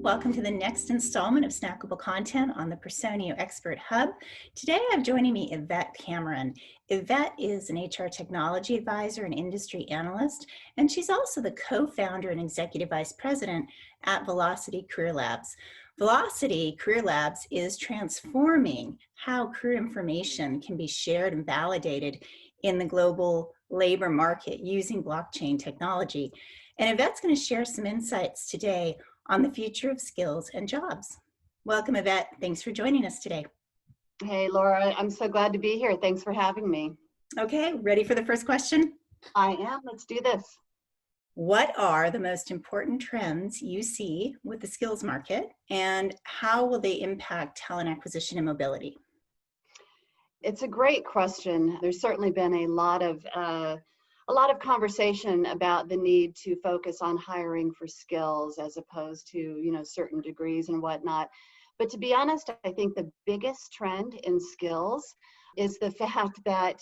Welcome to the next installment of snackable content on the Personio Expert Hub. Today I have joining me Yvette Cameron. Yvette is an HR technology advisor and industry analyst, and she's also the co-founder and executive vice president at Velocity Career Labs. Velocity Career Labs is transforming how career information can be shared and validated in the global labor market using blockchain technology. And Yvette's going to share some insights today on the future of skills and jobs. Welcome, Yvette. Thanks for joining us today. Hey, Laura, I'm so glad to be here. Thanks for having me. Okay, ready for the first question? I am. Let's do this. What are the most important trends you see with the skills market, and how will they impact talent acquisition and mobility? It's a great question. There's certainly been a lot of conversation about the need to focus on hiring for skills as opposed to, certain degrees and whatnot. But to be honest, I think the biggest trend in skills is the fact that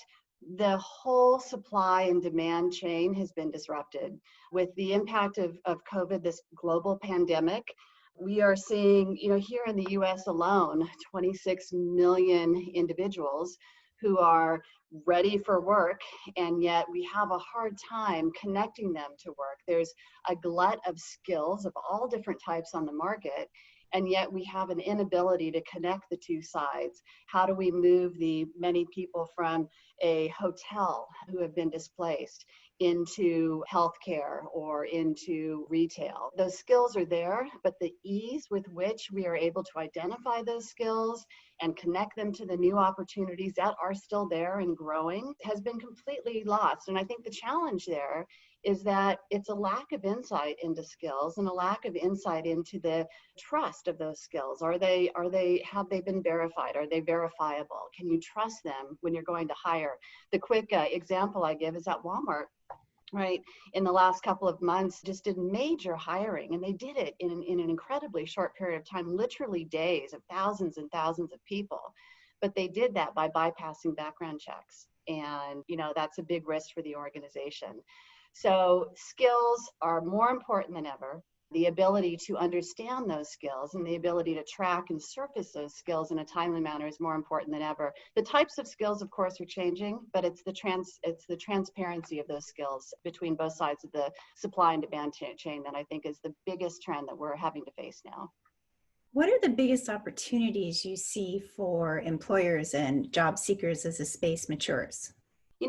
the whole supply and demand chain has been disrupted. With the impact of COVID, this global pandemic, we are seeing, here in the US alone, 26 million individuals who are ready for work, and yet we have a hard time connecting them to work. There's a glut of skills of all different types on the market, and yet we have an inability to connect the two sides. How do we move the many people from a hotel who have been displaced into healthcare or into retail? Those skills are there, but the ease with which we are able to identify those skills and connect them to the new opportunities that are still there and growing has been completely lost. And I think the challenge there is that it's a lack of insight into skills and a lack of insight into the trust of those skills. Have they been verified? Are they verifiable? Can you trust them when you're going to hire? The quick example I give is at Walmart. Right, in the last couple of months, just did major hiring, and they did it in an incredibly short period of time, literally days, of thousands and thousands of people. But they did that by bypassing background checks, and that's a big risk for the organization. So skills are more important than ever. The ability to understand those skills and the ability to track and surface those skills in a timely manner is more important than ever. The types of skills, of course, are changing, but it's the transparency of those skills between both sides of the supply and demand chain that I think is the biggest trend that we're having to face now. What are the biggest opportunities you see for employers and job seekers as the space matures?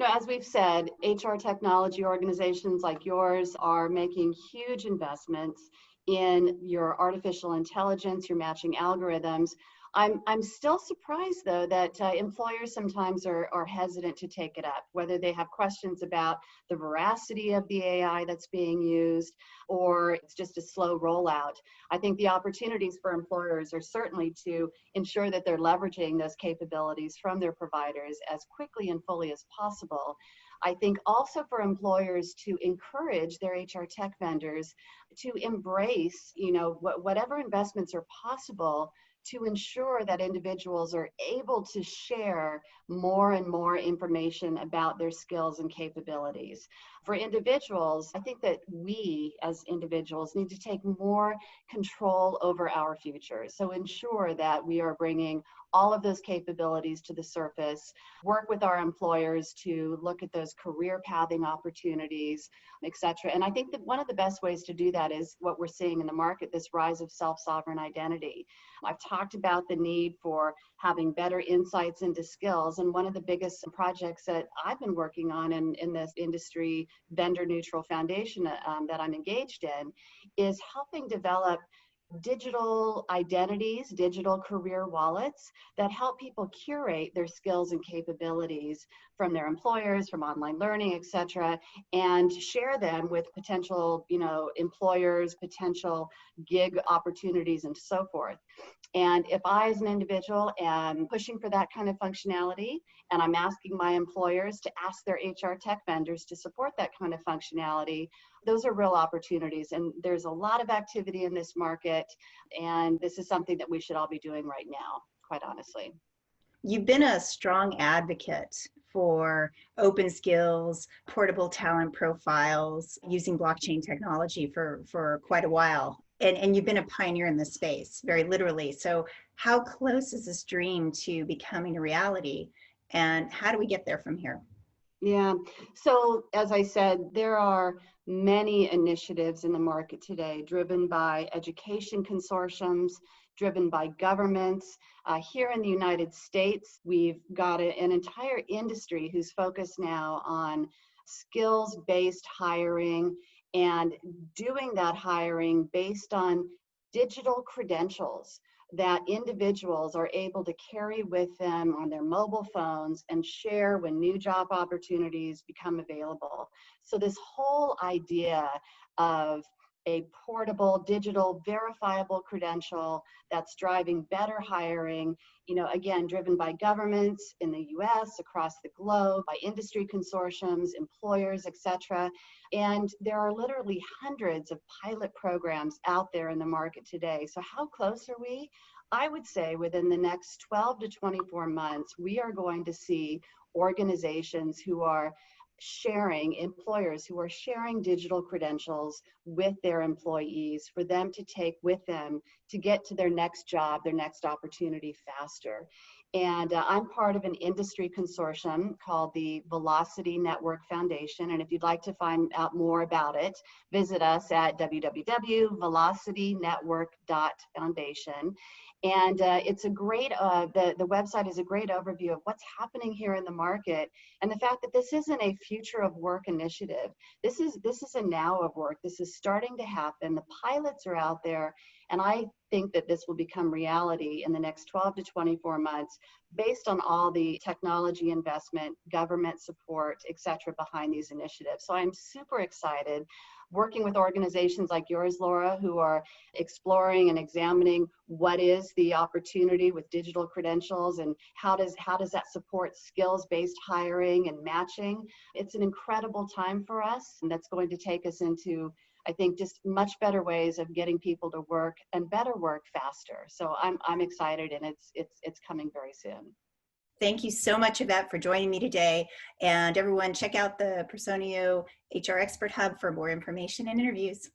As we've said, HR technology organizations like yours are making huge investments in your artificial intelligence, your matching algorithms. I'm still surprised, though, that employers sometimes are hesitant to take it up, whether they have questions about the veracity of the AI that's being used, or it's just a slow rollout. I think the opportunities for employers are certainly to ensure that they're leveraging those capabilities from their providers as quickly and fully as possible. I think also for employers to encourage their HR tech vendors to embrace, whatever investments are possible to ensure that individuals are able to share more and more information about their skills and capabilities. For individuals, I think that we as individuals need to take more control over our future. So ensure that we are bringing all of those capabilities to the surface, work with our employers to look at those career pathing opportunities, etc. And I think that one of the best ways to do that is what we're seeing in the market, this rise of self-sovereign identity. I've talked about the need for having better insights into skills, and one of the biggest projects that I've been working on in this industry vendor neutral foundation that I'm engaged in is helping develop digital identities, digital career wallets that help people curate their skills and capabilities from their employers, from online learning, etc., and share them with potential, employers, potential gig opportunities, and so forth. And if I, as an individual, am pushing for that kind of functionality, and I'm asking my employers to ask their HR tech vendors to support that kind of functionality, those are real opportunities. And there's a lot of activity in this market, and this is something that we should all be doing right now, quite honestly. You've been a strong advocate for open skills, portable talent profiles, using blockchain technology for quite a while. And you've been a pioneer in this space, very literally. So how close is this dream to becoming a reality? And how do we get there from here? Yeah. So, as I said, there are many initiatives in the market today driven by education consortiums, driven by governments. Here in the United States, we've got an entire industry who's focused now on skills-based hiring and doing that hiring based on digital credentials that individuals are able to carry with them on their mobile phones and share when new job opportunities become available. So this whole idea of a portable, digital, verifiable credential that's driving better hiring, again, driven by governments in the US, across the globe, by industry consortiums, employers, etc. And there are literally hundreds of pilot programs out there in the market today. So how close are we? I would say within the next 12 to 24 months, we are going to see organizations who are sharing, employers who are sharing digital credentials with their employees for them to take with them to get to their next job, their next opportunity faster. And I'm part of an industry consortium called the Velocity Network Foundation. And if you'd like to find out more about it, visit us at www.velocitynetwork.foundation. And it's a great, the website is a great overview of what's happening here in the market and the fact that this isn't a future of work initiative. This is a now of work. This is starting to happen. The pilots are out there, and I think that this will become reality in the next 12 to 24 months based on all the technology investment, government support, et cetera, behind these initiatives. So I'm super excited working with organizations like yours, Laura, who are exploring and examining what is the opportunity with digital credentials and how does that support skills-based hiring and matching. It's an incredible time for us, and that's going to take us into, I think, just much better ways of getting people to work and better work faster. So I'm excited, and it's coming very soon. Thank you so much, Yvette, for joining me today. And everyone, check out the Personio HR Expert Hub for more information and interviews.